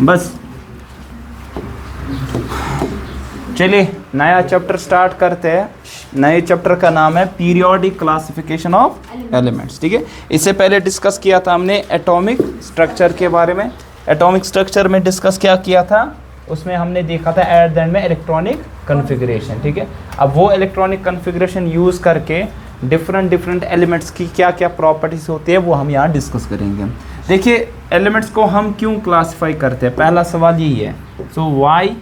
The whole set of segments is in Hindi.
बस चलिए नया चैप्टर स्टार्ट करते हैं। नए चैप्टर का नाम है पीरियोडिक क्लासिफिकेशन ऑफ एलिमेंट्स। ठीक है, इससे पहले डिस्कस किया था हमने एटॉमिक स्ट्रक्चर के बारे में। एटॉमिक स्ट्रक्चर में डिस्कस क्या किया था, उसमें हमने देखा था एट द एंड में इलेक्ट्रॉनिक कन्फिग्रेशन। ठीक है, अब वो इलेक्ट्रॉनिक कन्फिग्रेशन यूज़ करके डिफरेंट एलिमेंट्स की क्या क्या प्रॉपर्टीज होती है वो हम यहाँ डिस्कस करेंगे। देखिए एलिमेंट्स को हम क्यों क्लासिफाई करते हैं, पहला सवाल यही है। सो वाई,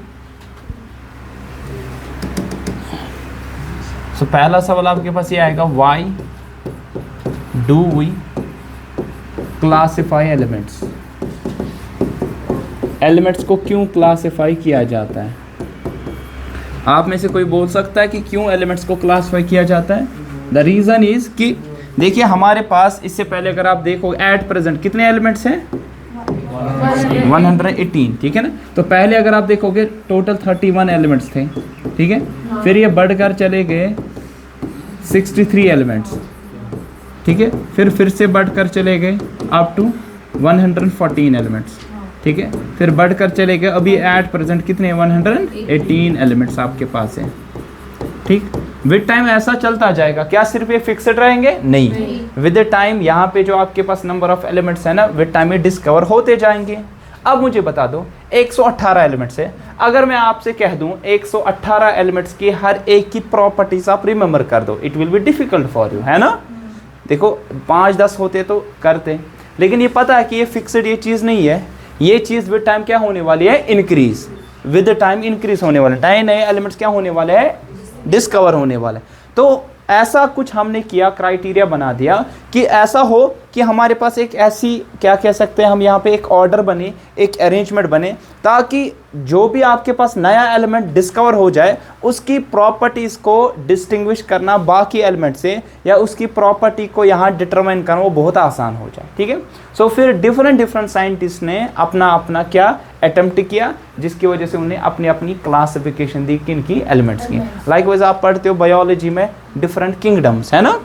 तो पहला सवाल आपके पास ये आएगा, why do we classify elements. Elements को क्यों क्लासिफाई किया जाता है? आप में से कोई बोल सकता है कि क्यों एलिमेंट्स को क्लासिफाई किया जाता है? द रीज़न इज़ कि देखिए हमारे पास इससे पहले अगर आप देखो एट प्रेजेंट कितने एलिमेंट्स हैं, 118। ठीक है ना, तो पहले अगर आप देखोगे टोटल 31 एलिमेंट्स थे। ठीक है, फिर ये बढ़कर चले गए 63 एलिमेंट्स। ठीक है, फिर से बढ़कर चले गए अप टू 114 एलिमेंट्स। ठीक है, फिर बढ़कर चले गए अभी एट प्रेजेंट कितने, 118 एलिमेंट्स आपके पास है। ठीक, विद टाइम ऐसा चलता जाएगा। क्या सिर्फ ये फिक्स्ड रहेंगे? नहीं, विद द टाइम यहाँ पे जो आपके पास नंबर ऑफ एलिमेंट्स है ना, विद टाइम में डिस्कवर होते जाएंगे। अब मुझे बता दो 118 एलिमेंट्स है, अगर मैं आपसे कह दूं 118 एलिमेंट्स की हर एक की प्रॉपर्टीज आप रिमेंबर कर दो, it will be difficult for you, है ना। देखो 5-10 होते तो करते, लेकिन ये पता है कि ये फिक्स्ड ये चीज़ नहीं है। ये चीज़ विद टाइम क्या होने वाली है, इंक्रीज, विद टाइम इंक्रीज होने वाले, नए नए एलिमेंट्स क्या होने वाले हैं, डिस्कवर होने वाले। तो ऐसा कुछ हमने किया, क्राइटेरिया बना दिया कि ऐसा हो कि हमारे पास एक ऐसी क्या कह सकते हैं हम यहाँ पे, एक ऑर्डर बने, एक अरेंजमेंट बने, ताकि जो भी आपके पास नया एलिमेंट डिस्कवर हो जाए उसकी प्रॉपर्टीज़ को डिस्टिंग्विश करना बाकी एलिमेंट से, या उसकी प्रॉपर्टी को यहाँ डिटरमाइन करना वो बहुत आसान हो जाए। ठीक है, सो फिर डिफरेंट साइंटिस्ट ने अपना अपना क्या अटेम्प्ट किया, जिसकी वजह से उन्हें अपनी अपनी क्लासिफिकेशन दी किन की, एलिमेंट्स की। लाइकवाइज आप पढ़ते हो बायोलॉजी में डिफरेंट किंगडम्स, है ना,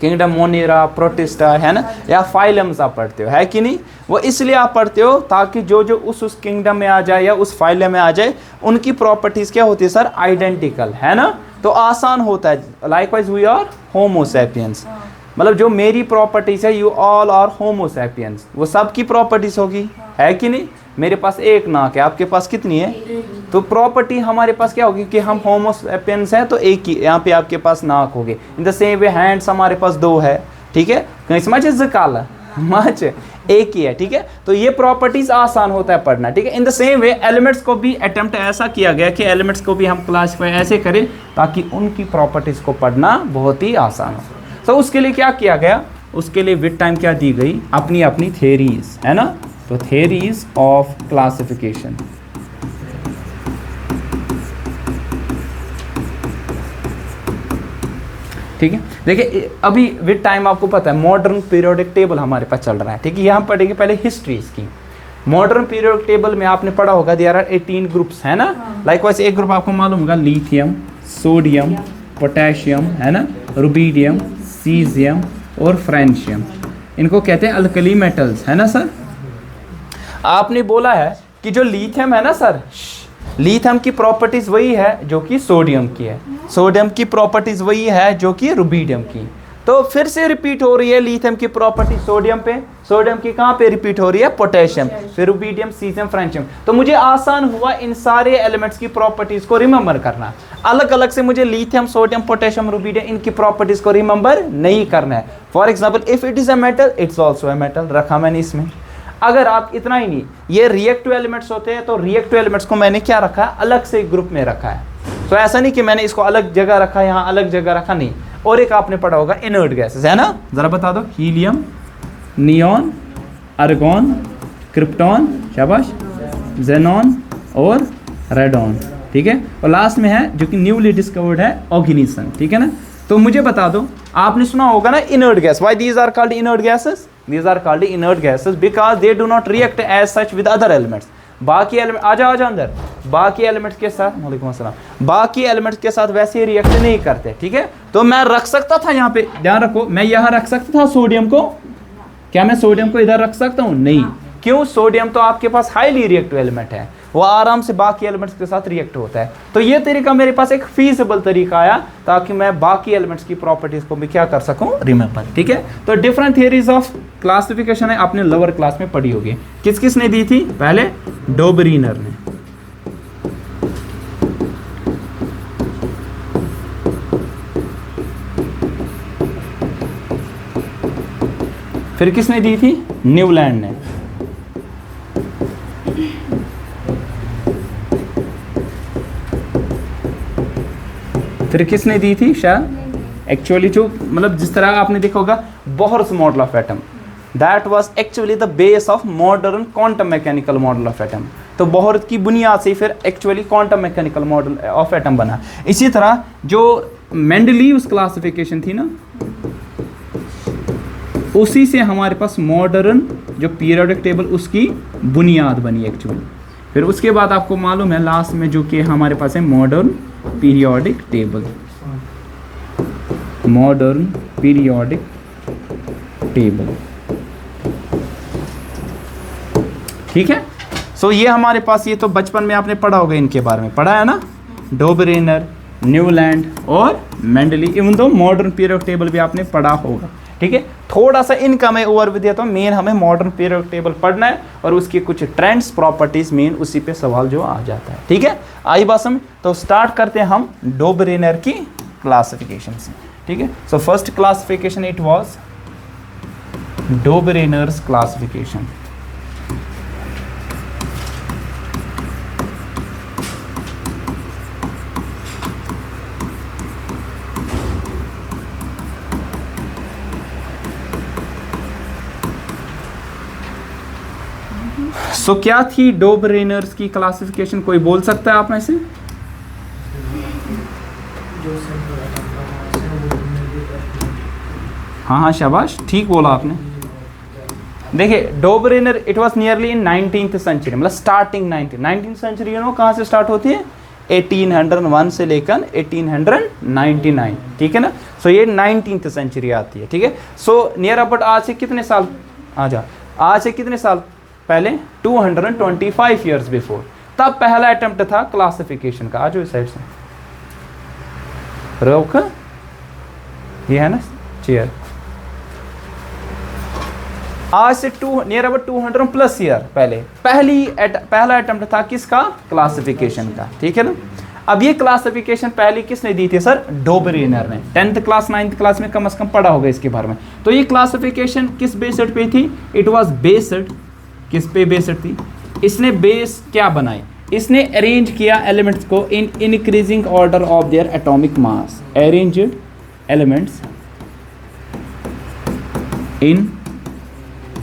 किंगडम मोनेरा, प्रोटिस्टा, है ना, या फाइलम्स आप पढ़ते हो, है कि नहीं। वो इसलिए आप पढ़ते हो ताकि जो जो उस किंगडम में आ जाए या उस फाइलम में आ जाए उनकी प्रॉपर्टीज़ क्या होती है सर, आइडेंटिकल, है ना, तो आसान होता है। Likewise we are homo sapiens, मतलब जो मेरी प्रॉपर्टीज़ है, you all are homo sapiens, वो सब की प्रॉपर्टीज़ होगी, है कि नहीं। मेरे पास एक नाक है, आपके पास कितनी है, तो प्रॉपर्टी हमारे पास क्या होगी कि हम होमो सैपियंस हैं तो एक ही, यहाँ पे आपके पास नाक होगी। In the same way hands हमारे पास 2 है। ठीक है, कहीं समझ काला मच एक ही है। ठीक है, तो ये प्रॉपर्टीज आसान होता है पढ़ना। ठीक है, in the same way elements को भी अटेम्प्ट ऐसा किया गया कि एलिमेंट्स को भी हम क्लासिफाई ऐसे करें ताकि उनकी प्रॉपर्टीज को पढ़ना बहुत ही आसान हो। तो उसके लिए क्या किया गया, उसके लिए विद टाइम क्या दी गई, अपनी अपनी थेरीज, है ना, तो थेरीज ऑफ क्लासिफिकेशन। ठीक है, देखिए अभी विद टाइम आपको पता है मॉडर्न पीरियोडिक टेबल हमारे पास चल रहा है। ठीक है, यहाँ पढ़ेंगे पहले हिस्ट्री इसकी। मॉडर्न पीरियोडिक टेबल में आपने पढ़ा होगा देयर आर 18 ग्रुप्स, है ना। लाइकवाइज एक ग्रुप आपको मालूम होगा, लिथियम, सोडियम, पोटेशियम, है ना, रुबीडियम, सीजियम और फ्रेंशियम, इनको कहते हैं अल्कली मेटल्स, है ना सर। आपने बोला है कि जो लिथियम है ना सर, लिथियम की प्रॉपर्टीज वही है जो कि सोडियम की है, सोडियम की प्रॉपर्टीज वही है जो कि रुबीडियम की। तो फिर से रिपीट हो रही है लिथियम की प्रॉपर्टी सोडियम पे, सोडियम की कहाँ पे रिपीट हो रही है, पोटेशियम, फिर रुबीडियम, सीजियम, फ्रेंशियम। तो मुझे आसान हुआ इन सारे एलिमेंट्स की प्रॉपर्टीज को रिमेंबर करना। अलग अलग से मुझे लिथियम, सोडियम, पोटेशियम, रुबीडियम इनकी प्रॉपर्टीज को रिमेंबर नहीं करना है। For example if it is a metal, it's also a metal, रखा मैंने इसमें। अगर आप इतना ही नहीं, ये रिएक्टिव एलिमेंट्स होते हैं, तो रिएक्टिव एलिमेंट्स को मैंने क्या रखा है, अलग से ग्रुप में रखा है। तो ऐसा नहीं कि मैंने इसको अलग जगह रखा, यहाँ अलग जगह रखा, नहीं। और एक आपने पढ़ा होगा इनर्ट गैसेस, है ना, जरा बता दो, हीलियम, नियॉन, आर्गॉन, क्रिप्टॉन, शाबाश, जेनॉन और रेडॉन। ठीक है, और लास्ट में है जो कि न्यूली डिस्कवर्ड है, ऑर्गेनिसन। ठीक है ना, तो मुझे बता दो, आपने सुना होगा ना inert gas, why these are called inert gases, these are called inert gases because they do not react as such with other elements। बाकी एलिमेंट आजा अंदर, बाकी एलिमेंट्स के साथ, वालेकुम अस्सलाम, बाकी एलिमेंट्स के साथ वैसे रिएक्ट नहीं करते। ठीक है, तो मैं रख सकता था यहाँ पे, ध्यान रखो, मैं यहाँ रख सकता था सोडियम को, क्या मैं सोडियम को इधर रख सकता हूँ, नहीं, क्यों? सोडियम तो आपके पास हाईली रिएक्टिव एलिमेंट है, वो आराम से बाकी एलिमेंट्स के साथ रिएक्ट होता है। तो ये तरीका मेरे पास एक फीजिबल तरीका आया ताकि मैं बाकी एलिमेंट्स की प्रॉपर्टीज को भी क्या कर सकूं, रिमेंबर। ठीक है, तो डिफरेंट थियरीज ऑफ क्लासिफिकेशन है, आपने लोअर क्लास में पढ़ी होगी। किस किस ने दी थी? पहले डोबरीनर ने, फिर किसने दी थी? न्यूलैंड ने, फिर किसने दी थी? शायद एक्चुअली जो मतलब जिस तरह आपने देखा होगा Bohr's model of atom, that was actually the base of modern quantum mechanical model of atom. तो बोहर की बुनियाद से फिर actually quantum mechanical model of atom बना। इसी तरह जो मेंडलीव्स क्लासिफिकेशन थी ना, उसी से हमारे पास मॉडर्न जो पीरियोडिक टेबल उसकी बुनियाद बनी एक्चुअली। फिर उसके बाद आपको मालूम है लास्ट में जो कि हमारे पास है modern periodic table, modern periodic table. ठीक है, सो ये हमारे पास, ये तो बचपन में आपने पढ़ा होगा, इनके बारे में पढ़ा है ना, डोबरेनर, न्यूलैंड और Mendeley. Even though modern periodic table भी आपने पढ़ा होगा। ठीक है, थोड़ा सा इनका मैं ओवरव्यू देता हूँ। मेन हमें मॉडर्न पीरियोडिक टेबल पढ़ना है और उसकी कुछ ट्रेंड्स, प्रॉपर्टीज, मेन उसी पे सवाल जो आ जाता है। ठीक है, आई बात समझ? तो स्टार्ट करते हैं हम डोबरेनर की क्लासिफिकेशन से। ठीक है, so first classification it was Dobereiner's classification. So क्या थी डोबरेनर्स की क्लासिफिकेशन? कोई बोल सकता है आप में से? हाँ हाँ, शाबाश, ठीक बोला आपने। देखिए, Dobereiner it was nearly in 19th century, मतलब starting 19th century. You know कहाँ से स्टार्ट होती है? 1801 से लेकर 1899। ठीक है ना, सो ये 19th सेंचुरी आती है। ठीक है, सो नियर अबाउट आज से कितने साल, आज से कितने साल पहले? 225 ईयर्स बिफोर, तब पहला अटेम्प्ट था क्लासिफिकेशन का। आज इस साइड से रोक, ये है ना चेयर। आज से नियर अबाउट 200+ ईयर पहले पहला अटेम्प्ट था किसका? क्लासिफिकेशन का। ठीक है ना, अब ये क्लासिफिकेशन पहले किसने दी थी? सर डोबरेनर ने। 10th क्लास 9th क्लास में कम से कम पढ़ा होगा इसके बारे में। तो ये क्लासिफिकेशन किस बेस्ड पे थी? इट वाज बेस्ड, किस पे बेस्ड थी? इसने बेस क्या बनाई? इसने अरेंज किया एलिमेंट्स को इन increasing order of their atomic mass. Arranged elements in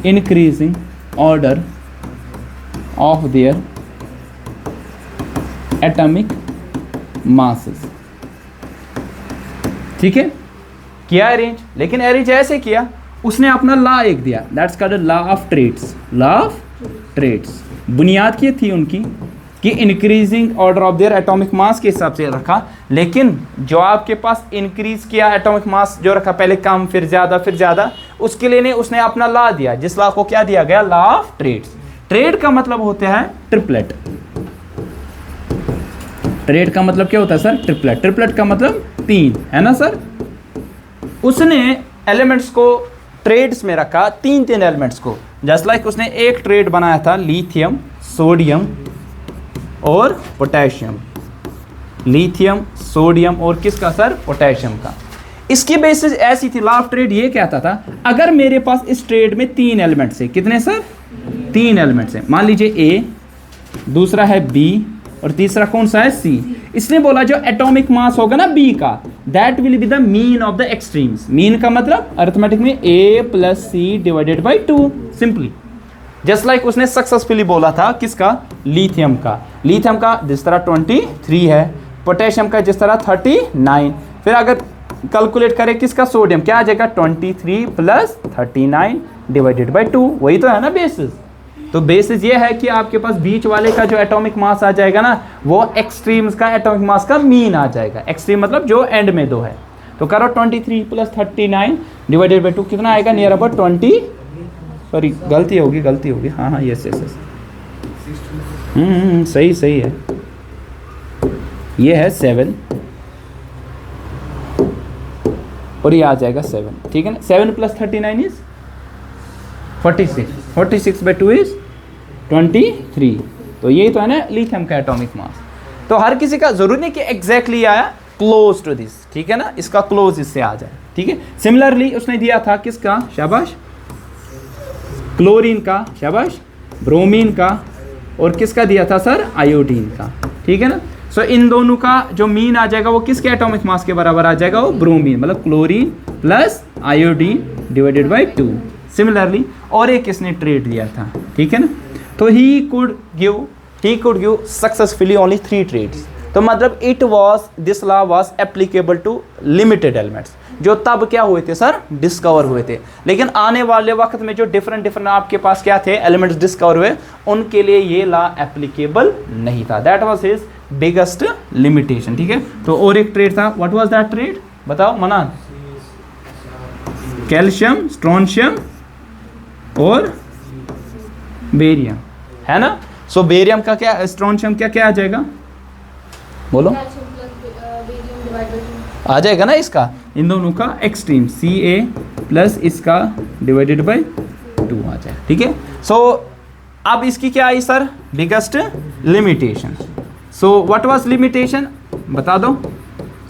increasing order of their atomic masses. ठीक है, किया अरेंज, लेकिन अरेंज ऐसे किया, उसने अपना लॉ एक दिया, that's called law of triads. Law of triads बुनियाद की थी उनकी कि increasing order of their atomic mass के हिसाब से रखा। लेकिन जो आपके पास इंक्रीज किया एटॉमिक मास जो रखा, पहले कम फिर ज़्यादा, उसके लिए उसने अपना लॉ दिया, जिस लॉ को क्या दिया गया? Law of trades. ट्रेड का मतलब होता है ट्रिपलेट। ट्रेड का मतलब क्या होता है सर? ट्रिपलेट। ट्रिपलेट का मतलब 3 है ना सर। उसने एलिमेंट्स को ट्रेड्स में रखा, 3 एलिमेंट्स को। जस्ट लाइक उसने एक ट्रेड बनाया था लिथियम, सोडियम और पोटेशियम। लिथियम, सोडियम और किसका सर? पोटेशियम का। इसकी बेसिस ऐसी थी, लॉ ऑफ ट्रेड ये कहता था, अगर मेरे पास इस ट्रेड में 3 एलिमेंट्स है, कितने सर? 3 एलिमेंट्स है। मान लीजिए ए, दूसरा है बी और तीसरा कौन सा है? सी। इसने बोला जो एटॉमिक मास होगा ना बी का, that will be the mean of the extremes. Mean का मतलब अरिथमेटिक में a + c divided by 2, simply. Just like उसने सक्सेसफुली बोला था किसका? लिथियम का। लिथियम का जिस तरह 23 है, पोटेशियम का जिस तरह 39। फिर अगर कैलकुलेट करें किसका? सोडियम, क्या आ जाएगा? 23 + 39 डिवाइडेड बाई 2, वही तो है ना बेसिस। तो बेसिस ये है कि आपके पास बीच वाले का जो एटॉमिक मास आ जाएगा ना, वो एक्सट्रीम्स का एटॉमिक मास का मीन आ जाएगा। एक्सट्रीम मतलब जो एंड में 2 है। तो करो 23 + 39 डिवाइडेड बाई 2, कितना आएगा? नियर अबाउट सॉरी गलती होगी, हाँ हाँ यस यस यस, सही सही है, ये है 7 और ये आ जाएगा 7, ठीक है ना। 7 + 39 इज 46, 46/2 इज 23। तो यही तो है ना लिथियम का एटॉमिक मास। तो हर किसी का जरूरी नहीं कि एग्जैक्टली आया, क्लोज टू दिस, ठीक है ना, इसका क्लोज इससे आ जाए, ठीक है। सिमिलरली उसने दिया था किसका, शाबाश, क्लोरीन का, शाबाश, ब्रोमीन का, और किसका दिया था सर, आयोडीन का, ठीक है ना। सो इन दोनों का जो मीन आ जाएगा वो किसके एटॉमिक मास के बराबर आ जाएगा, वो ब्रोमीन, मतलब chlorine plus iodine divided by 2। Similarly और एक किसने ट्रेड दिया था, ठीक है ना। तो he could give successfully only 3 triads. तो मतलब this law was applicable to limited elements, जो तब क्या हुए थे सर, डिस्कवर हुए थे। लेकिन आने वाले वक्त में जो डिफरेंट आपके पास क्या थे, एलिमेंट्स डिस्कवर हुए, उनके लिए ये लॉ एप्लीकेबल नहीं था। That was his biggest limitation, ठीक है। तो और एक ट्रेड था, व्हाट वाज दैट ट्रेड, बताओ मनान। कैल्शियम, स्ट्रोंशियम और बेरियम, है ना। सो बेरियम का क्या, स्ट्रोंशियम क्या क्या आ जाएगा, बोलो, आ जाएगा ना इसका, इन दोनों का एक्सट्रीम Ca प्लस इसका डिवाइडेड बाय 2 आ जाए, ठीक है। सो अब इसकी क्या आई sir, biggest limitation. So what was limitation, बता दो।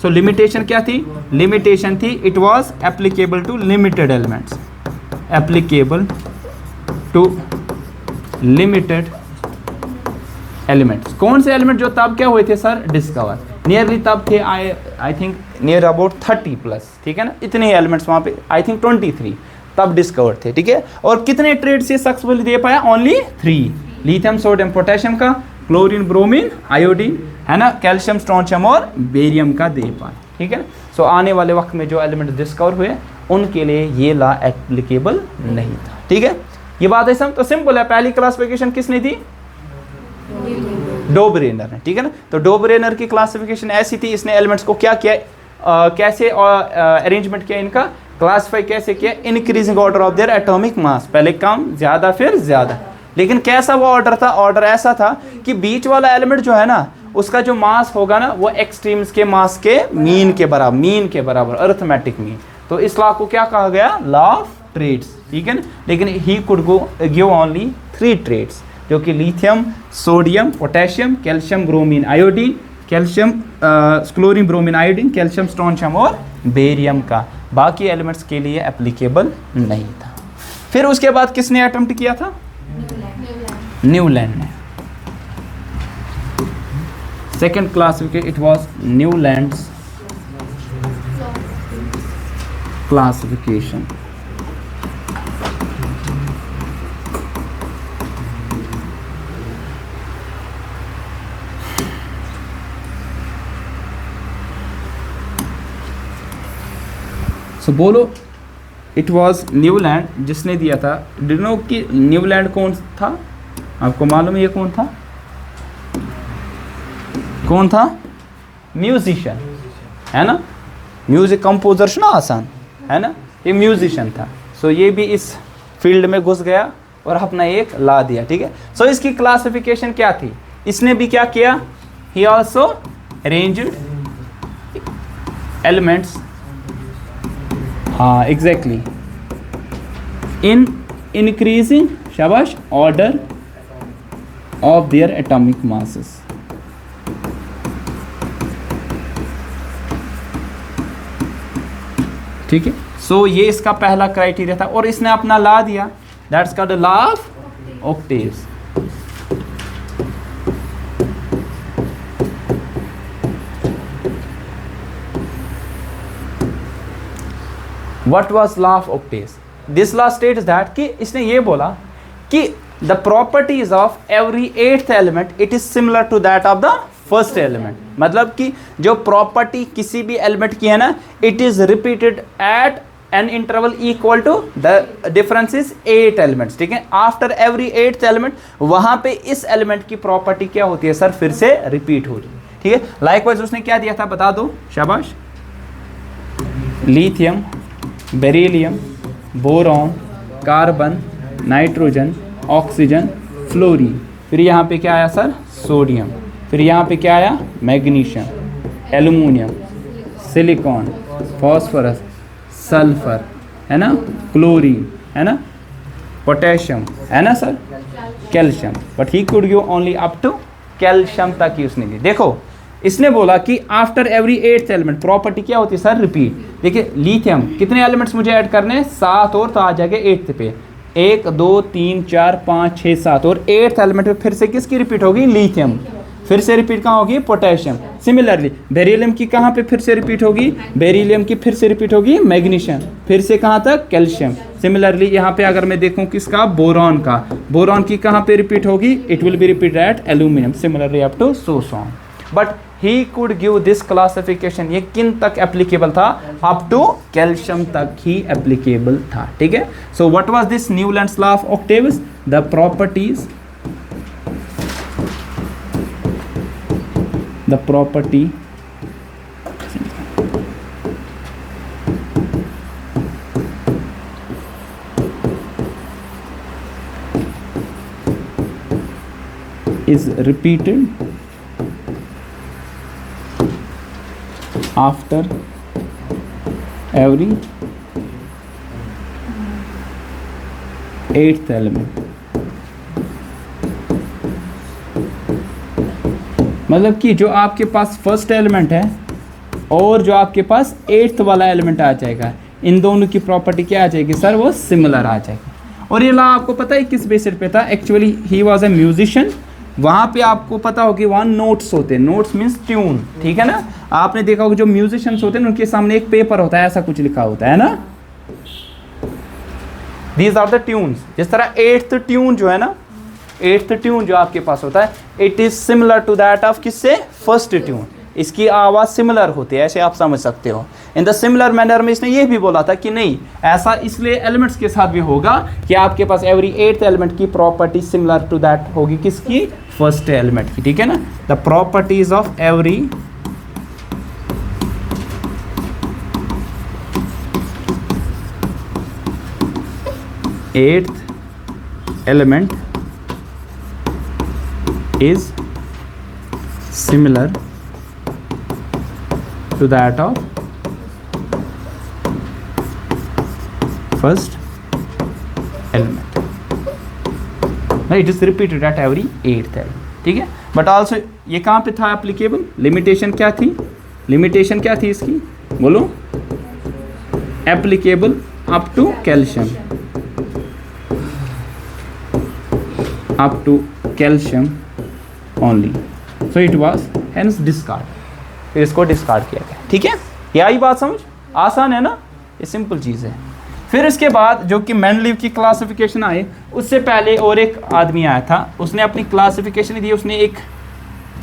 सो लिमिटेशन क्या थी, लिमिटेशन थी it was applicable to limited elements, applicable to limited elements. कौन से एलिमेंट जो तब क्या हुए थे सर, डिस्कवर, नियरली तब थे आई थिंक नियर अबाउट 30+, ठीक है ना। इतने एलिमेंट्स वहाँ पे आई थिंक 23 तब डिस्कवर थे, ठीक है। और कितने ट्रेड से सक्सेसफुली दे पाया, ओनली 3, लिथियम, सोडियम, पोटेशियम का, क्लोरीन, ब्रोमीन, आयोडीन, है ना, कैल्शियम, स्ट्रोंशियम और बेरियम का दे पाए, ठीक है ना। सो आने वाले वक्त में जो एलिमेंट डिस्कवर हुए उनके लिए ये लॉ एप्लीकेबल नहीं था, ठीक है। ये बात है सब, तो सिंपल है। पहली क्लासिफिकेशन किसने दी, डोबरेनर ने, ठीक है ना। तो डोबरेनर की क्लासिफिकेशन ऐसी थी, इसने एलिमेंट्स को क्या किया, कैसे अरेंजमेंट किया, इनका क्लासिफाई कैसे किया, increasing order of their atomic मास, पहले कम, ज्यादा, फिर ज्यादा। लेकिन कैसा वो ऑर्डर था, ऑर्डर ऐसा था कि बीच वाला एलिमेंट जो है ना, उसका जो मास होगा ना, वो एक्सट्रीम्स के मास के मीन के बराबर, अरिथमेटिक मीन। तो इस लॉ को क्या कहा गया, लॉ ऑफ ट्रेड्स, ठीक है ना। लेकिन he could give only 3 triads, जो कि lithium, sodium, potassium, calcium, bromine, iodine, calcium, chlorine, bromine, iodine, calcium, strontium और बेरियम का। बाकी एलिमेंट्स के लिए एप्लीकेबल नहीं था। फिर उसके बाद किसने अटेम्प्ट किया था, न्यूलैंड ने। Second classification it was Newlands classification. So बोलो, इट वॉज न्यूलैंड जिसने दिया था। डिनो कि न्यूलैंड कौन था, आपको मालूम है ये कौन था, कौन था, म्यूजिशियन, है ना, म्यूजिक कंपोजर ना आसान, है ना, ये म्यूजिशियन था। सो ये भी इस फील्ड में घुस गया और अपना एक ला दिया, ठीक है। सो इसकी क्लासिफिकेशन क्या थी, इसने भी क्या किया, ही ऑल्सो अरेंज्ड एलिमेंट्स, हाँ एग्जैक्टली, इन इंक्रीजिंग, शाबाश, order of their atomic masses. ठीक है। सो ये इसका पहला क्राइटेरिया था और इसने अपना ला दिया, that's called the law of octaves. What was law of octaves? This law states that कि इसने ये बोला कि the properties of every 8th element it is similar to that of the first element। मतलब कि जो प्रॉपर्टी किसी भी एलिमेंट की है ना, it is repeated at an interval equal to the difference is 8 elements, ठीक है। After every 8th element वहाँ पे इस एलिमेंट की प्रॉपर्टी क्या होती है सर, फिर से रिपीट हो रही है, ठीक है। लाइकवाइज उसने क्या दिया था, बता दो, शाबाश, lithium, beryllium, boron, carbon, nitrogen, oxygen, fluorine. फिर यहाँ पे क्या आया सर? सोडियम। फिर यहाँ पे क्या आया? Magnesium, aluminium, silicon, phosphorus, sulphur, है ना, क्लोरीन, है ना, पोटेशियम, है ना sir, calcium. But he could give only up to calcium तक ही उसने दी। देखो इसने बोला कि after every 8th element property क्या होती है सर? रिपीट। देखिए लिथियम कितने एलिमेंट्स मुझे ऐड करने हैं? 7 और, तो आ जाएगा 8th पे 1 2 3 4 5 6 7 और 8th एलिमेंट में फिर से किसकी रिपीट होगी? लिथियम। फिर से रिपीट कहाँ होगी? पोटेशियम। सिमिलरली बेरिलियम की कहाँ पे फिर से रिपीट होगी? बेरिलियम की फिर से रिपीट होगी मैग्नीशियम। फिर से कहाँ तक? कैल्शियम। सिमिलरली यहाँ पे अगर मैं देखूँ किसका? बोरॉन का। बोरॉन की कहाँ पे रिपीट होगी? It will be repeat at aluminium. Similarly up to so on. But he could give this classification. ये किन तक एप्लीकेबल था? अप टू कैल्शियम तक ही एप्लीकेबल था। ठीक है। सो what was this Newlands law of Octavius? The properties, the property is repeated after every 8th element। मतलब कि जो आपके पास फर्स्ट एलिमेंट है और जो आपके पास 8th वाला एलिमेंट आ जाएगा, इन दोनों की प्रॉपर्टी क्या आ जाएगी सर? वो सिमिलर आ जाएगी। और ये लॉ आपको पता है किस बेसिस पे था? Actually he was a musician. वहाँ पे आपको पता होगी वहाँ नोट्स होते हैं। नोट्स मीन्स ट्यून, ठीक है ना। आपने देखा होगा जो म्यूजिशियंस होते हैं उनके सामने एक पेपर होता है, ऐसा कुछ लिखा होता है ना, दीज आर द ट्यून्स। जिस तरह 8th ट्यून जो है ना, 8th ट्यून जो आपके पास होता है, it is similar to that of किससे? First tune. इसकी आवाज़ सिमिलर होती है, ऐसे आप समझ सकते हो। इन द सिमिलर मैनर में इसने ये भी बोला था कि नहीं, ऐसा इसलिए एलिमेंट्स के साथ भी होगा कि आपके पास एवरी 8th एलिमेंट की प्रॉपर्टी सिमिलर टू दैट होगी किसकी? फर्स्ट एलिमेंट की। ठीक है ना। The properties of every eighth element is similar to that of first element, right? It is repeated at every 8th element। ठीक है। बट ऑल्सो ये कहाँ पे था एप्लीकेबल? लिमिटेशन क्या थी? लिमिटेशन क्या थी इसकी? बोलो। Applicable up to calcium, up to calcium only. So it was hence discard. फिर इसको डिस्कार्ड किया गया। ठीक है। ये आई बात समझ? आसान है ना, ये सिंपल चीज़ है। फिर इसके बाद जो कि मेंडलीव की क्लासिफिकेशन आई, उससे पहले और एक आदमी आया था, उसने अपनी क्लासिफिकेशन दी। उसने एक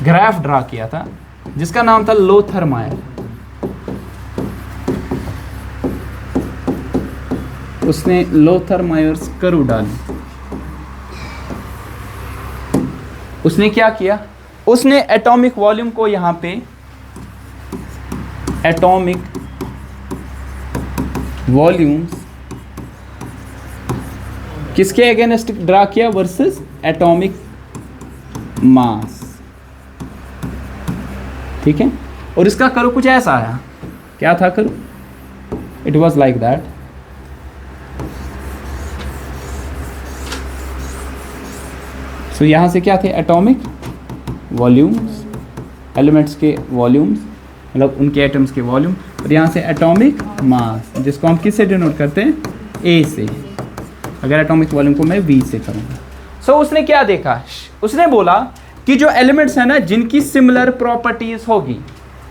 ग्राफ ड्रा किया था जिसका नाम था लोथर मायर। उसने लोथर मायर्स कर्व डाली। उसने क्या किया? उसने एटॉमिक वॉल्यूम को यहाँ पे एटॉमिक वॉल्यूम्स किसके अगेंस्ट ड्रा किया? Versus atomic mass. ठीक है। और इसका करो कुछ ऐसा आया। क्या था करो? It was like that. So यहाँ से क्या थे? एटॉमिक वॉल्यूम्स, एलिमेंट्स के वॉल्यूम्स, मतलब उनके एटम्स के वॉल्यूम। और यहाँ से एटॉमिक मास, जिसको हम किससे डिनोट करते हैं? ए से। अगर एटॉमिक वॉल्यूम को मैं वी से करूँगा। सो उसने क्या देखा? उसने बोला कि जो एलिमेंट्स हैं ना जिनकी सिमिलर प्रॉपर्टीज होगी,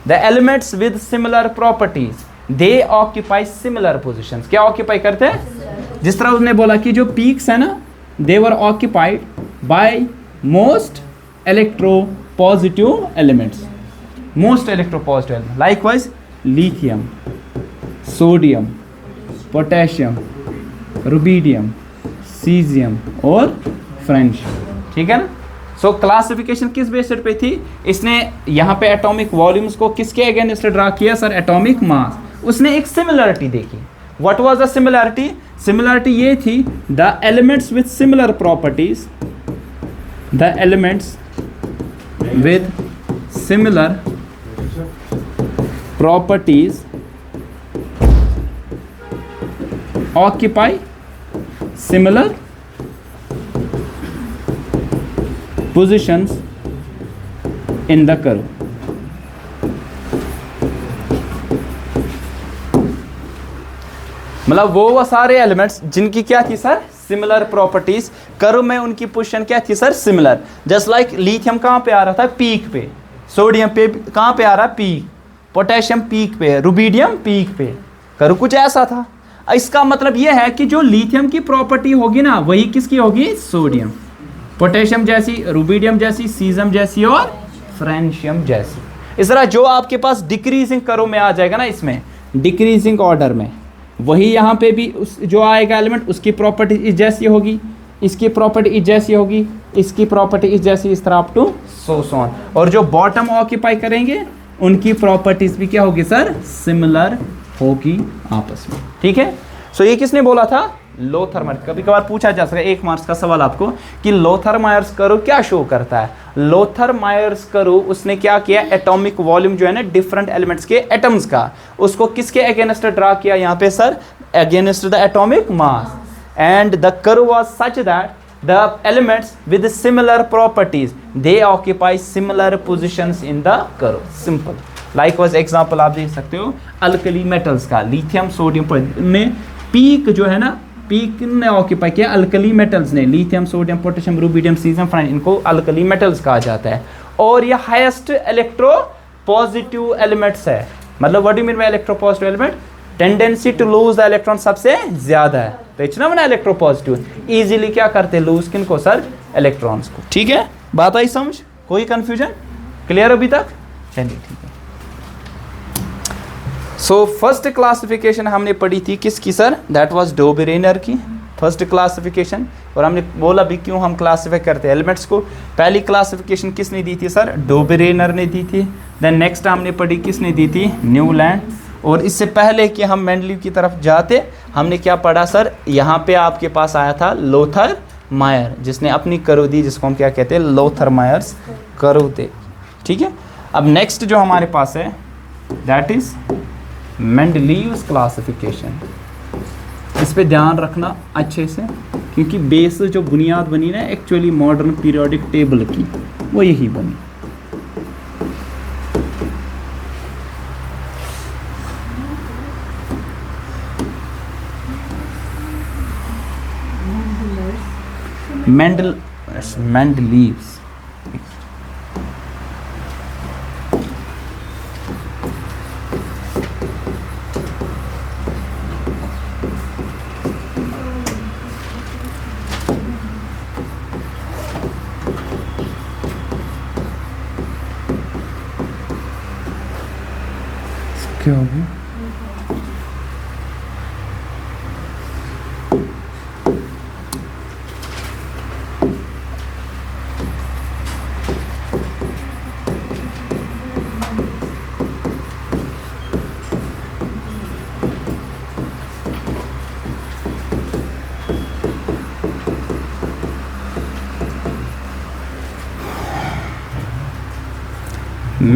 the elements with similar properties they occupy similar positions. क्या ऑक्यूपाई करते हैं? जिस तरह उसने बोला कि जो पीक्स है ना, दे वर occupied by most electropositive elements, most electropositive elements, likewise lithium, sodium, potassium, rubidium, cesium और फ्रेंशियम। ठीक है ना। सो क्लासिफिकेशन किस बेसिस पे थी? इसने यहाँ पे एटॉमिक वॉल्यूम्स को किसके अगेंस्ट ड्रा किया सर? Atomic mass. उसने एक सिमिलरिटी देखी। What was the similarity? Similarity ये थी, the elements with similar properties, the elements with similar properties occupy similar positions in the curve. मतलब वो सारे एलिमेंट्स जिनकी क्या थी सर, सिमिलर प्रॉपर्टीज, कर्व में उनकी पोजीशन क्या थी sir, similar. Just like lithium कहाँ पे आ रहा था, पीक पे, सोडियम पे कहाँ पे आ रहा है, पीक, पोटेशियम पीक पे, रुबीडियम पीक पे, कर्व कुछ ऐसा था। इसका मतलब यह है कि जो लिथियम की प्रॉपर्टी होगी ना, वही किसकी होगी, सोडियम, पोटेशियम जैसी, रुबीडियम जैसी, सीजियम जैसी और फ्रेंशियम जैसी। इस तरह जो आपके पास डिक्रीजिंग कर्व में आ जाएगा ना, इसमें डिक्रीजिंग ऑर्डर में, वही यहाँ पे भी उस जो आएगा एलिमेंट, उसकी प्रॉपर्टी इस जैसी होगी, इसकी प्रॉपर्टी इस जैसी होगी, इसकी प्रॉपर्टी इस जैसी, इस तरह अप टू सो ऑन। और जो बॉटम ऑक्यूपाई करेंगे उनकी प्रॉपर्टीज भी क्या होगी सर, सिमिलर होगी आपस में। ठीक है, सो ये किसने बोला था, लोथर मायर्स। कभी कभार पूछा जा सकता है 1 मार्क्स का सवाल आपको कि लोथर मायर्स कर्व क्या शो करता है। लोथर मायर्स कर्व उसने क्या किया, एटॉमिक वॉल्यूम जो है ना डिफरेंट एलिमेंट्स के एटम्स का, उसको किसके अगेंस्ट ड्रा किया यहाँ पे sir, against the atomic mass, and the curve was such that the elements with similar properties they occupy similar positions in the curve. Simple. Likewise example आप देख सकते हो अल्कली मेटल्स का, लिथियम सोडियम में पीक जो है ना, पीक ने ऑक्यूपाई किया अल्कली मेटल्स ने, lithium sodium potassium rubidium caesium francium, इनको अल्कली मेटल्स कहा जाता है। और ये हाईएस्ट इलेक्ट्रो पॉजिटिव एलिमेंट्स है। मतलब what do you mean by electropositive element, tendency to lose the electron सबसे ज्यादा है, तो इतना बना इलेक्ट्रो पॉजिटिव, इजीली क्या करते हैं, लूज किनको सर, इलेक्ट्रॉन्स को। ठीक है, बात आई समझ, कोई कंफ्यूजन, क्लियर अभी तक, चलिए ठीक है। सो फर्स्ट क्लासिफिकेशन हमने पढ़ी थी किसकी सर, दैट वाज डो बेरेनर की फर्स्ट क्लासिफिकेशन। और हमने बोला भी क्यों हम क्लासिफाई करते हैं एलिमेंट्स को। पहली क्लासिफिकेशन किसने दी थी सर, डो बेरेनर ने दी थी। देन नेक्स्ट हमने पढ़ी किसने दी थी, न्यूलैंड। और इससे पहले कि हम मेंडलीव की तरफ जाते, हमने क्या पढ़ा सर, यहाँ पे आपके पास आया था लोथर मायर, जिसने अपनी कर्व दी, जिसको हम क्या कहते हैं, लोथर मायर्स कर्व थे। ठीक है, अब नेक्स्ट जो हमारे पास है दैट इज मेंडलीव्स क्लासिफिकेशन। इस पे ध्यान रखना अच्छे से, क्योंकि बेस जो बुनियाद बनी ना एक्चुअली मॉडर्न पीरियोडिक टेबल की, वो यही बनी। Mendeleev's क्या हो गया,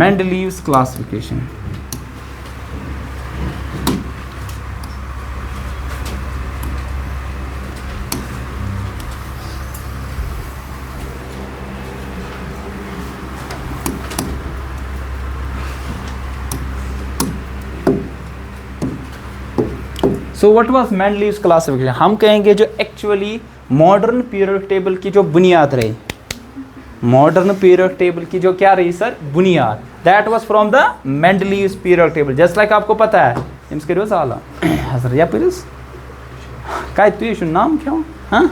Mendeleev's classification. So what was Mendeleev's classification. हम कहेंगे जो एक्चुअली मॉडर्न पीरियोडिक टेबल की जो बुनियाद रही, मॉडर्न पीरियोडिक टेबल की जो क्या रही सर, बुनियाद, that was from the Mendeleev's periodic table. Just like आपको पता है इनके रोज आला हजर या पिरस काय तू ये नाम क्यों, हाँ,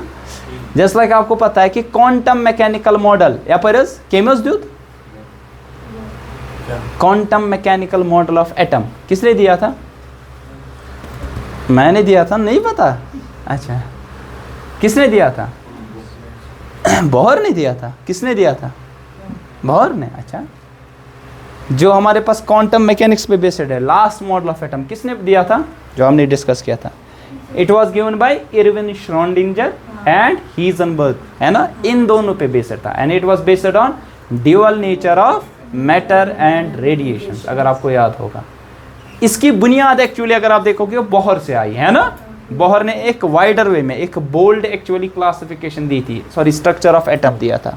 जस्ट लाइक आपको पता है कि क्वांटम मैकेनिकल मॉडल या पिरस केमस दूत, quantum mechanical model of atom किसने दिया था, मैंने दिया था, नहीं पता, अच्छा किसने दिया था, बोहर ने दिया था, किसने दिया था, बोहर ने। अच्छा, जो हमारे पास क्वांटम मैकेनिक्स पे बेस्ड है, लास्ट मॉडल ऑफ एटम किसने दिया था, जो हमने डिस्कस किया था, it was given by Erwin Schrodinger and Heisenberg, है ना, इन दोनों पे बेस्ड था। And it was based on dual nature of matter and radiation, अगर आपको याद होगा। इसकी बुनियाद एक्चुअली अगर आप देखोगे बोहर से आई है ना। बोहर ने एक वाइडर वे में एक बोल्ड एक्चुअली क्लासिफिकेशन दी थी, सॉरी स्ट्रक्चर ऑफ एटम दिया था।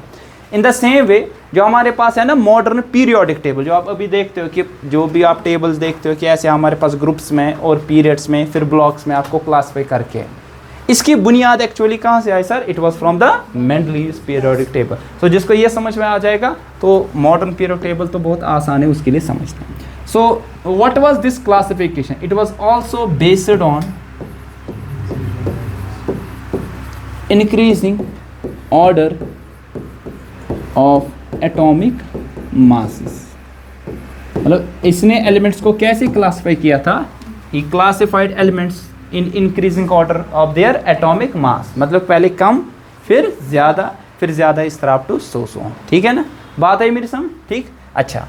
इन द सेम वे जो हमारे पास है ना मॉडर्न पीरियोडिक टेबल, जो आप अभी देखते हो कि जो भी आप टेबल्स देखते हो कि ऐसे हमारे पास ग्रुप्स में और पीरियड्स में फिर ब्लॉक्स में आपको क्लासीफाई करके, इसकी बुनियाद एक्चुअली कहाँ से आई sir? It was from the Mendeleev's periodic table. तो जिसको ये समझ में आ जाएगा तो मॉडर्न पीरियोडिक टेबल तो बहुत आसान है उसके लिए समझना। So what was this classification? It was also based on increasing order of atomic masses. मतलब इसने एलिमेंट्स को कैसे क्लासिफाई किया था? He classified elements in increasing order of their atomic mass, मतलब पहले कम फिर ज़्यादा इस तरह टू सो ऑन। ठीक है ना, बात आई मेरी समझ? ठीक, अच्छा।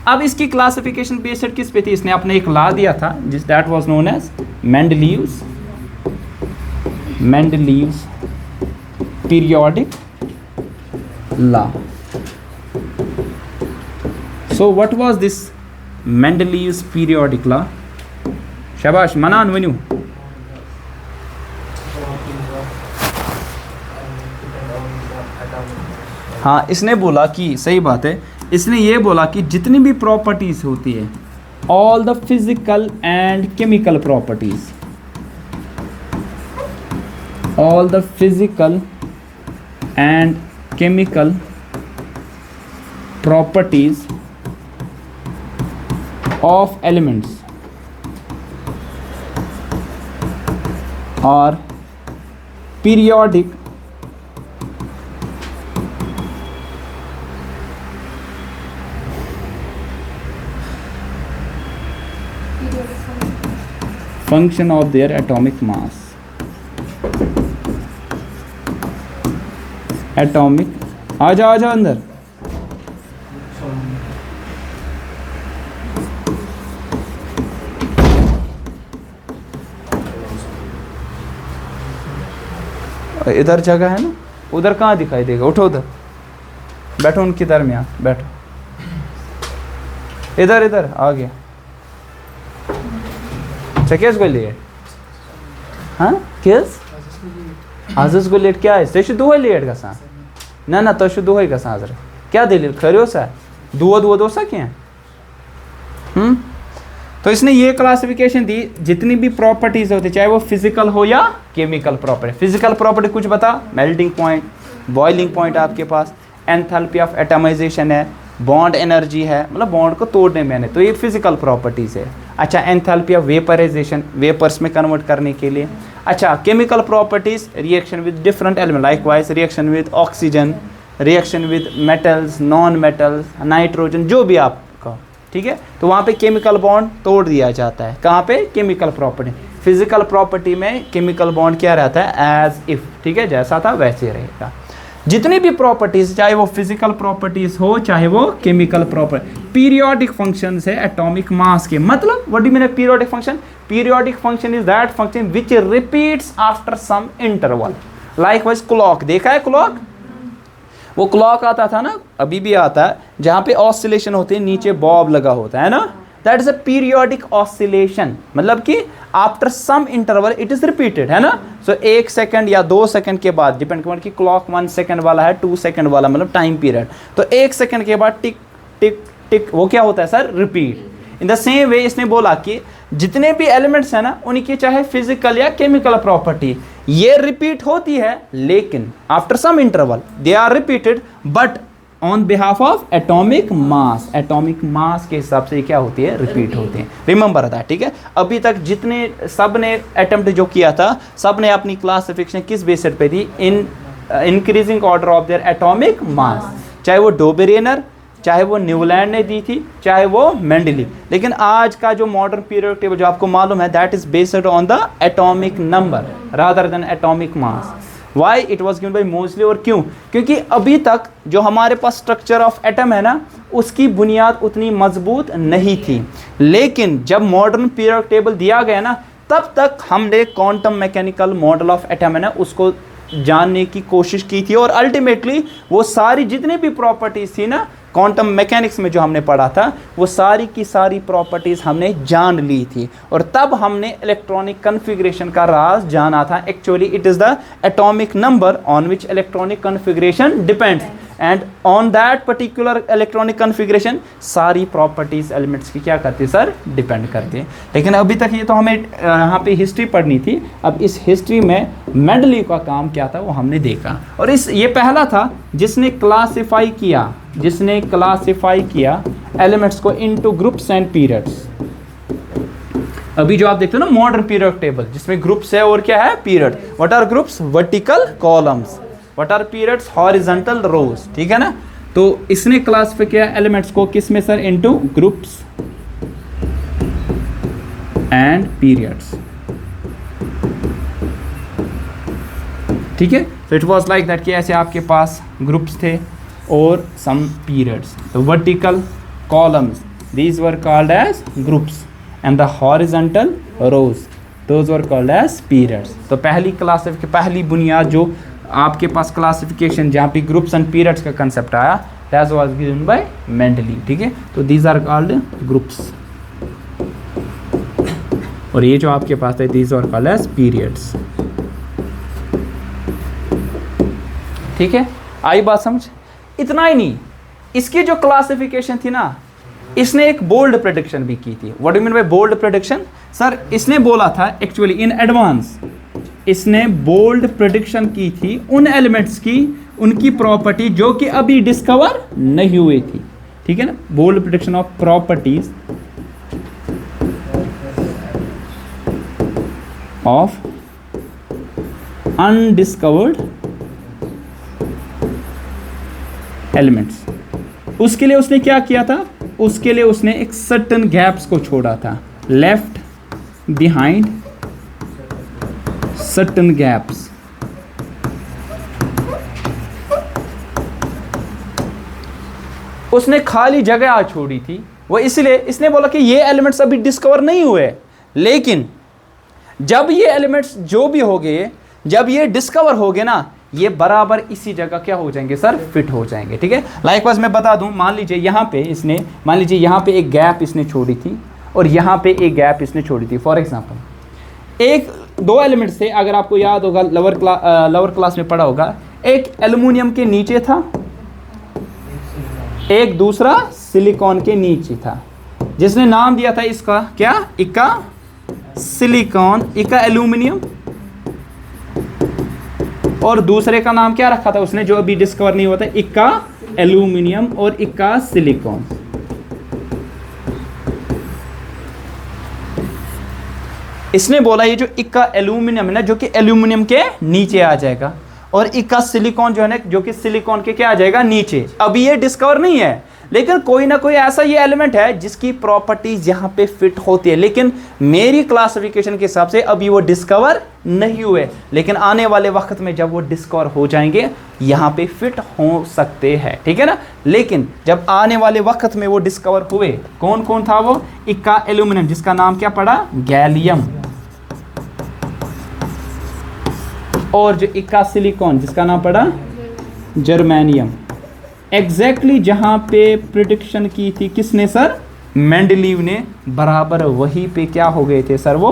अब इसकी क्लासिफिकेशन बेस्ड किस पे थी? इसने अपने एक लॉ दिया था जिस that was known as Mendeleev's periodic law. So what was this Mendeleev's periodic law? शाबाश मनान वन्यू। हाँ, इसने बोला कि सही बात है, इसने ये बोला कि जितनी भी प्रॉपर्टीज होती है, all the physical and chemical properties, all the physical and chemical properties of elements और periodic function of their atomic mass, atomic आ जाओ अंदर। इधर जगह है ना, उधर कहाँ दिखाई देगा? उठो उधर बैठो, उनके दरमियान बैठो। इधर आ गया। केस गोलियट, हाँ केस आजस गोलियट क्या है? तेशु दुह लेट गसान ना तशु दुह गसान आजर क्या दलील खरियो सा दुआ दोसा क्या? तो इसने ये क्लासिफिकेशन दी, जितनी भी प्रॉपर्टीज होती चाहे वो फिजिकल हो या केमिकल प्रॉपर्टी। फिजिकल प्रॉपर्टी कुछ बता, मेल्टिंग पॉइंट, बॉइलिंग पॉइंट आपके पास, एंथैल्पी ऑफ एटमाइजेशन है, बॉन्ड एनर्जी है, मतलब बॉन्ड को तोड़ने में, तो ये फिजिकल प्रॉपर्टीज है। अच्छा, एंथैल्पी ऑफ वेपराइजेशन, वेपर्स में कन्वर्ट करने के लिए। अच्छा, chemical properties, reaction with different element, likewise reaction with oxygen, reaction with metals, non metals, nitrogen, जो भी आपका, ठीक है। तो वहाँ पे केमिकल बॉन्ड तोड़ दिया जाता है। कहाँ पे? Chemical property. फिजिकल प्रॉपर्टी में केमिकल बॉन्ड क्या रहता है? एज इफ, ठीक है, जैसा था वैसे रहेगा। जितनी भी प्रॉपर्टीज, चाहे वो फिजिकल प्रॉपर्टीज हो चाहे वो केमिकल प्रॉपर्टी, पीरियोडिक फंक्शन है एटॉमिक मास के। मतलब what do mean periodic function? Periodic function is that function which repeats after some interval. Likewise clock, देखा है क्लॉक? वो क्लॉक आता था ना, अभी भी आता है, जहाँ पे ऑसिलेशन होती है, नीचे बॉब लगा होता है ना, that is a periodic oscillation. मतलब कि after some interval it is repeated, है ना। सो 1 सेकंड या 2 सेकंड के बाद, डिपेंड करता है कि क्लॉक 1 सेकंड वाला है 2 सेकंड वाला, मतलब टाइम पीरियड, तो 1 सेकंड के बाद टिक टिक टिक, वो क्या होता है sir? Repeat. In the same way इसने बोला कि जितने भी एलिमेंट्स हैं ना, उनकी चाहे फिजिकल या केमिकल प्रॉपर्टी ये रिपीट होती है, लेकिन after some interval they are repeated, but on behalf of atomic mass. Atomic mass के हिसाब से क्या होती है? रिपीट होते हैं। रिमेंबर था, ठीक है। अभी तक जितने सब ने अटेम्प्ट जो किया था, सब ने अपनी क्लासिफिकेशन किस बेसिस पे दी? In increasing order of their atomic mass. चाहे वो डोबेरियनर, चाहे वो न्यूलैंड ने दी थी, चाहे वो मेंडलीव। लेकिन आज का जो मॉडर्न पीरियोडिक टेबल जो आपको मालूम है, that is based on the atomic number rather than atomic mass. Why it was given by mostly, और क्यों? क्योंकि अभी तक जो हमारे पास स्ट्रक्चर ऑफ एटम है ना, उसकी बुनियाद उतनी मजबूत नहीं थी। लेकिन जब मॉडर्न पीरियोडिक टेबल दिया गया ना, तब तक हमने quantum mechanical model of atom है ना उसको जानने की कोशिश की थी, और अल्टीमेटली वो सारी जितनी भी प्रॉपर्टीज थी ना क्वांटम मैकेनिक्स में जो हमने पढ़ा था, वो सारी की सारी प्रॉपर्टीज हमने जान ली थी, और तब हमने इलेक्ट्रॉनिक कन्फिग्रेशन का राज जाना था। Actually it is the atomic number on which electronic configuration depends, and on that particular electronic configuration सारी प्रॉपर्टीज एलिमेंट्स की क्या करती है सर, डिपेंड करती है। लेकिन अभी तक ये तो हमें यहाँ पे हिस्ट्री पढ़नी थी, अब इस हिस्ट्री में मेंडली का काम क्या था वो हमने देखा, और ये पहला था जिसने क्लासिफाई किया एलिमेंट्स को इनटू ग्रुप्स एंड पीरियड्स। अभी जो आप देखते हो ना मॉडर्न पीरियड टेबल जिसमें ग्रुप्स है और क्या है period, what are groups, vertical columns, what are periods, horizontal rows, ठीक है ना। तो इसने क्लासिफाई किया एलिमेंट्स को किस में sir, into groups and periods, ठीक है। तो इट वाज लाइक दैट कि ऐसे आपके पास ग्रुप्स थे और सम पीरियड्स। तो vertical columns these were called as groups and the horizontal rows those were called as periods. तो पहली बुनियाद जो आपके पास क्लासिफिकेशन जहाँ पे ग्रुप्स एंड पीरियड्स का कंसेप्ट आया, that was given by Mendeleev, ठीक है। तो दीज आर कॉल्ड ग्रुप्स, और ये जो आपके पास है these are called as periods, ठीक है। आई बात समझ? इतना ही नहीं, इसकी जो क्लासिफिकेशन थी ना, इसने एक बोल्ड प्रेडिक्शन भी की थी। What do you mean by bold prediction sir? इसने बोला था एक्चुअली इन एडवांस, इसने बोल्ड प्रेडिक्शन की थी उन एलिमेंट्स की, उनकी प्रॉपर्टी जो कि अभी डिस्कवर नहीं हुई थी, ठीक है ना। Bold prediction of properties of undiscovered elements. उसके लिए उसने क्या किया था, उसके लिए उसने एक सर्टेन गैप्स को छोड़ा था, लेफ्ट बिहाइंड सर्टेन गैप्स। उसने खाली जगह छोड़ी थी, वो इसलिए इसने बोला कि ये एलिमेंट्स अभी डिस्कवर नहीं हुए, लेकिन जब ये एलिमेंट्स जो भी हो गए, जब ये डिस्कवर हो गए ना, ये बराबर इसी जगह क्या हो जाएंगे सर, फिट हो जाएंगे, ठीक है। लाइकवाइज मैं बता दूं, मान लीजिए यहाँ पे इसने, मान लीजिए यहाँ पे एक गैप इसने छोड़ी थी और यहाँ पे एक गैप इसने छोड़ी थी। फॉर एग्जांपल एक दो एलिमेंट्स थे, अगर आपको याद होगा लोअर क्लास में पढ़ा होगा, एक एल्युमिनियम के नीचे था, एक दूसरा सिलिकॉन के नीचे था, जिसने नाम दिया था इसका क्या, इक्का सिलिकॉन, इक्का एल्युमिनियम, और दूसरे का नाम क्या रखा था उसने, जो अभी डिस्कवर नहीं हुआ था, इक्का एल्युमिनियम और इक्का सिलिकॉन। इसने बोला ये जो इक्का एल्युमिनियम है ना, जो कि एल्युमिनियम के नीचे आ जाएगा, और इक्का सिलिकॉन जो है ना, जो कि सिलिकॉन के क्या आ जाएगा, नीचे। अभी ये डिस्कवर नहीं है, लेकिन कोई ना कोई ऐसा ये एलिमेंट है जिसकी प्रॉपर्टीज यहाँ पे फिट होती है, लेकिन मेरी क्लासिफिकेशन के हिसाब से अभी वो डिस्कवर नहीं हुए, लेकिन आने वाले वक्त में जब वो डिस्कवर हो जाएंगे यहाँ पे फिट हो सकते हैं, ठीक है ना। लेकिन जब आने वाले वक्त में वो डिस्कवर हुए, कौन कौन था वो, इक्का एल्यूमिनियम जिसका नाम क्या पड़ा, गैलियम, और जो इक्का सिलिकॉन जिसका नाम पड़ा जर्मेनियम। एग्जैक्टली जहां पे प्रिडिक्शन की थी किसने सर, मेंडलीव ने, बराबर वहीं पे क्या हो गए थे सर, वो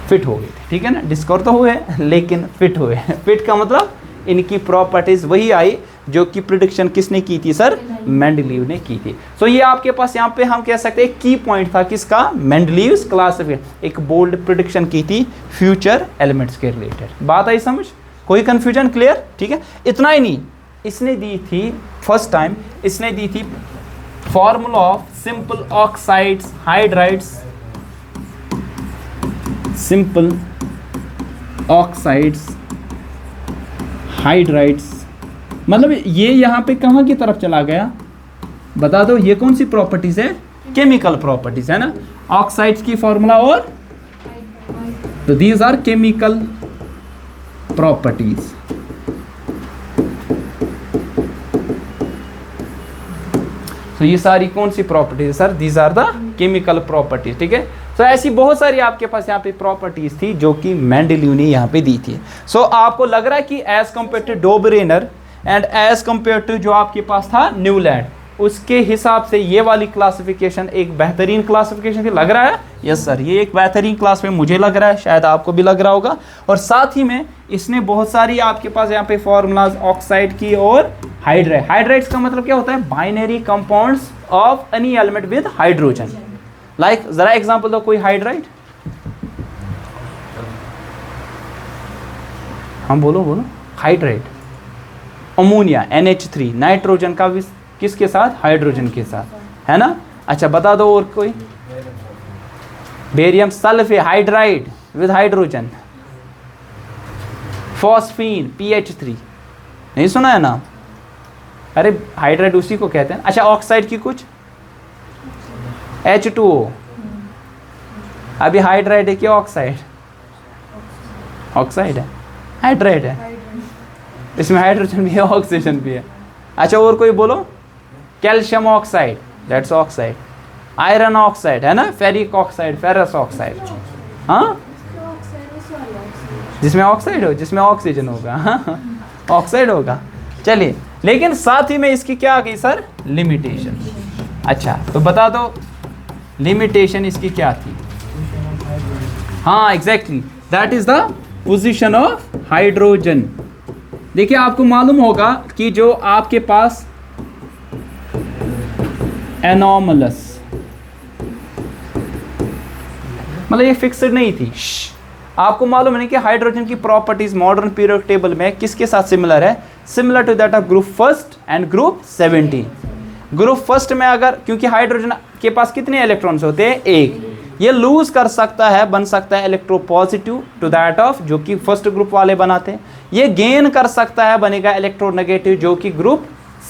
फिट हो गए थे, ठीक है ना। डिस्कवर तो हुए लेकिन फिट हुए। फिट का मतलब इनकी प्रॉपर्टीज वही आई जो कि प्रिडिक्शन किसने की थी सर, मेंडलीव ने की थी। सो ये आपके पास यहाँ पे हम कह सकते हैं की पॉइंट था किसका, मेंडलीव्स क्लासिफिकेशन, एक बोल्ड प्रिडिक्शन की थी फ्यूचर एलिमेंट्स के रिलेटेड। बात आई समझ, कोई कंफ्यूजन, क्लियर, ठीक है। इतना ही नहीं, इसने दी थी फर्स्ट टाइम, इसने दी थी formula of simple oxides hydrides, simple oxides hydrides. मतलब ये यहाँ पे कहाँ की तरफ चला गया, बता दो, ये कौन सी प्रॉपर्टीज है, केमिकल प्रॉपर्टीज है ना, ऑक्साइड्स की फॉर्मूला, और तो दीज आर केमिकल प्रॉपर्टीज। तो ये सारी कौन सी प्रॉपर्टीज है sir, these are the chemical properties, ठीक है। तो ऐसी बहुत सारी आपके पास यहाँ पे प्रॉपर्टीज थी जो कि मेंडेलीव ने यहाँ पे दी थी। सो आपको लग रहा है कि as compare to Dobereiner and as compare to जो आपके पास था न्यूलैंड, उसके हिसाब से ये वाली क्लासिफिकेशन एक बेहतरीन क्लासिफिकेशन की लग रहा है? यस सर, ये एक बेहतरीन क्लास में मुझे लग रहा है, शायद आपको भी लग रहा होगा। और साथ ही में इसने बहुत सारी आपके पास यहाँ पे फॉर्मूलाज ऑक्साइड की और हाइड्राइड। हाइड्राइड्स का मतलब क्या होता है? Binary compounds of any element with hydrogen. Like जरा एग्जांपल दो कोई हाइड्राइड। हम बोलो बोलो। हाइड्राइड, अमोनिया NH3, नाइट्रोजन का किसके साथ? हाइड्रोजन के साथ, है ना? अच्छा बता दो और कोई। Barium sulphate hydride with hydrogen. Phosphine PH3, नहीं सुना है ना? अरे हाइड्राइड उसी को कहते हैं। अच्छा ऑक्साइड की कुछ? H2O। अभी हाइड्राइड है क्या ऑक्साइड? ऑक्साइड है, हाइड्राइड है, इसमें हाइड्रोजन भी है ऑक्सीजन भी है। अच्छा और कोई बोलो। Calcium oxide, that's oxide. Iron oxide है ना, फेरिक ऑक्साइड, फेरस ऑक्साइड। हाँ जिसमें ऑक्साइड हो, जिसमें ऑक्सीजन होगा, हाँ ऑक्साइड होगा। चलिए, लेकिन साथ ही में इसकी क्या आ गई सर? लिमिटेशन। अच्छा तो बता दो लिमिटेशन इसकी क्या थी? हाँ exactly, that is the position of hydrogen. देखिए आपको मालूम होगा कि जो आपके पास एनॉमलस, मतलब ये फिक्स्ड नहीं थी। आपको मालूम है कि हाइड्रोजन की प्रॉपर्टीज मॉडर्न पीरियोडिक टेबल में किसके साथ सिमिलर है? Similar to that of group first and group 17। Group first में अगर, क्योंकि हाइड्रोजन के पास कितने इलेक्ट्रॉन्स होते हैं? एक। ये लूज कर सकता है, बन सकता है इलेक्ट्रोपॉजिटिव टू दैट ऑफ जो कि फर्स्ट ग्रुप वाले बनाते हैं। ये गेन कर सकता है, बनेगा इलेक्ट्रोनेगेटिव जो कि ग्रुप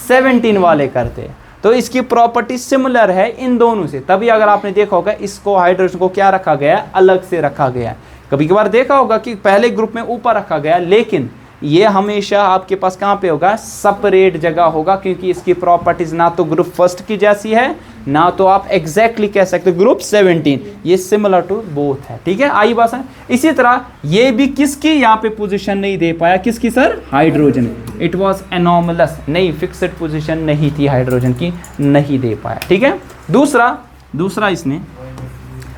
17 वाले करते हैं। तो इसकी प्रॉपर्टी सिमिलर है इन दोनों से। तभी अगर आपने देखा होगा इसको हाइड्रोजन को क्या रखा गया है? अलग से रखा गया है। कभी कभार देखा होगा कि पहले ग्रुप में ऊपर रखा गया, लेकिन ये हमेशा आपके पास कहाँ पे होगा? सेपरेट जगह होगा, क्योंकि इसकी प्रॉपर्टीज ना तो ग्रुप फर्स्ट की जैसी है, ना तो आप एग्जैक्टली कह सकते ग्रुप 17। ये सिमिलर टू बोथ है। ठीक है, आई बात है। इसी तरह ये भी किसकी यहाँ पे पोजीशन नहीं दे पाया? किसकी sir? Hydrogen. It was anomalous, नहीं फिक्स्ड पोजीशन नहीं थी हाइड्रोजन की, नहीं दे पाया। ठीक है, दूसरा इसने,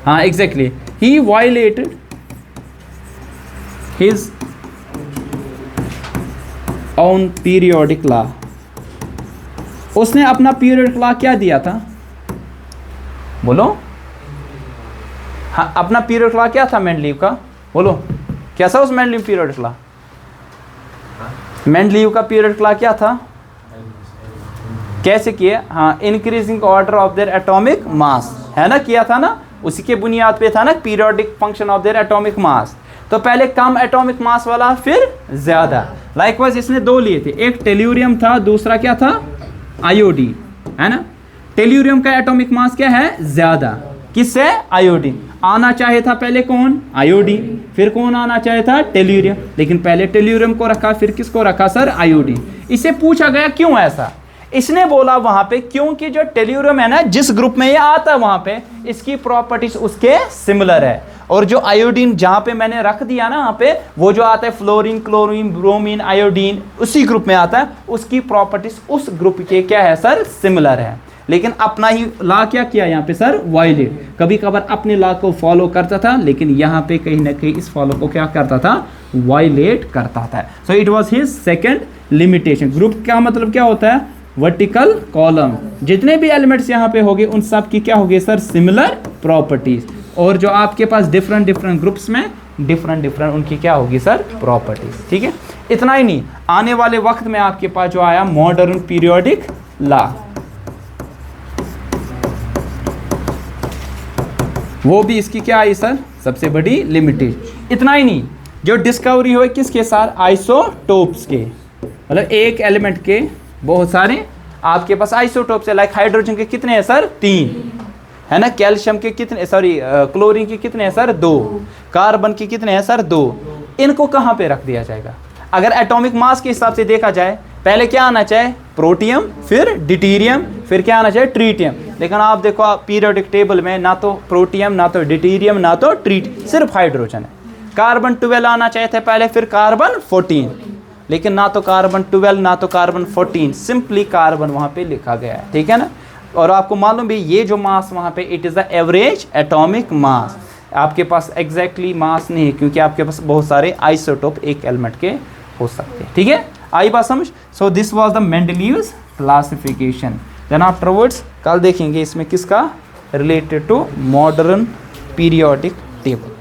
हाँ exactly, he violated his on periodic law. उसने अपना पीरियोडिक लॉ क्या दिया था? बोलो। हाँ अपना पीरियोडिक लॉ क्या था मेंडलीव का? बोलो कैसा उस मेंडलीव पीरियोडिक लॉ? मेंडलीव का पीरियोडिक लॉ क्या था? कैसे किए? हाँ, increasing order of their atomic मास, है ना, किया था ना, उसी के बुनियाद पे था ना periodic function of their atomic मास। तो पहले कम एटॉमिक मास वाला, फिर ज्यादा। लाइकवाइज इसने दो लिए थे, एक टेल्यूरियम था, दूसरा क्या था? आयोडीन, है ना। टेल्यूरियम का एटॉमिक मास क्या है? ज्यादा। किससे? आयोडीन। आना चाहे था पहले कौन? आयोडीन। फिर कौन आना चाहे था? टेल्यूरियम। लेकिन पहले टेल्यूरियम को रखा, फिर किसको रखा सर? आयोडीन। इसे पूछा गया क्यों ऐसा? इसने बोला वहां पे क्योंकि जो टेल्यूरियम है ना, जिस ग्रुप में ये आता है वहां पे इसकी प्रॉपर्टीज उसके सिमिलर है, और जो आयोडीन जहां पे मैंने रख दिया ना वहां पे, वो जो आता है फ्लोरीन, क्लोरीन, ब्रोमीन, आयोडीन, उसी ग्रुप में आता है, उसकी प्रॉपर्टीज उस ग्रुप के क्या है सर? सिमिलर है। लेकिन अपना ही लॉ क्या किया यहाँ पे सर? वायलेट। कभी कभार अपने लॉ को फॉलो करता था, लेकिन यहाँ पे कहीं ना कहीं इस फॉलो को क्या करता था? वायलेट करता था। So it was his second limitation. Group का मतलब क्या होता है? Vertical column. जितने भी एलिमेंट्स यहाँ पे होंगे उन सब की क्या होगी सर? Similar properties. और जो आपके पास डिफरेंट ग्रुप्स में डिफरेंट उनकी क्या होगी सर? प्रॉपर्टीज। ठीक है, इतना ही नहीं, आने वाले वक्त में आपके पास जो आया मॉडर्न पीरियोडिक लॉ, वो भी इसकी क्या आई सर? सबसे बड़ी लिमिटेड। इतना ही नहीं, जो डिस्कवरी हुई किसके साथ? आइसोटोप्स के, मतलब एक एलिमेंट के बहुत सारे आपके पास आइसोटोप्स है। लाइक हाइड्रोजन के कितने हैं सर? 3, है ना। कैल्शियम के कितने, सॉरी क्लोरीन के कितने हैं सर? 2। कार्बन के कितने हैं सर? 2। इनको कहाँ पे रख दिया जाएगा? अगर एटॉमिक मास के हिसाब से देखा जाए, पहले क्या आना चाहिए? प्रोटियम, फिर डिटीरियम, फिर क्या आना चाहिए? ट्रीटियम। लेकिन आप देखो आप पीरियोडिक टेबल में ना तो प्रोटियम, ना तो ड्यूटेरियम, ना तो ट्रीट, सिर्फ हाइड्रोजन है। कार्बन 12 आना चाहिए थे पहले, फिर कार्बन 14, लेकिन ना तो कार्बन 12 ना तो कार्बन 14, सिंपली कार्बन वहाँ पे लिखा गया है, ठीक है ना। और आपको मालूम भी ये जो मास वहाँ पे it is the average atomic mass, आपके पास एग्जैक्टली मास नहीं है, क्योंकि आपके पास बहुत सारे आइसोटोप एक एलिमेंट के हो सकते हैं, ठीक है। आई बात समझ। So this was the Mendeleev's classification. Then afterwards कल देखेंगे इसमें किसका related to modern periodic table.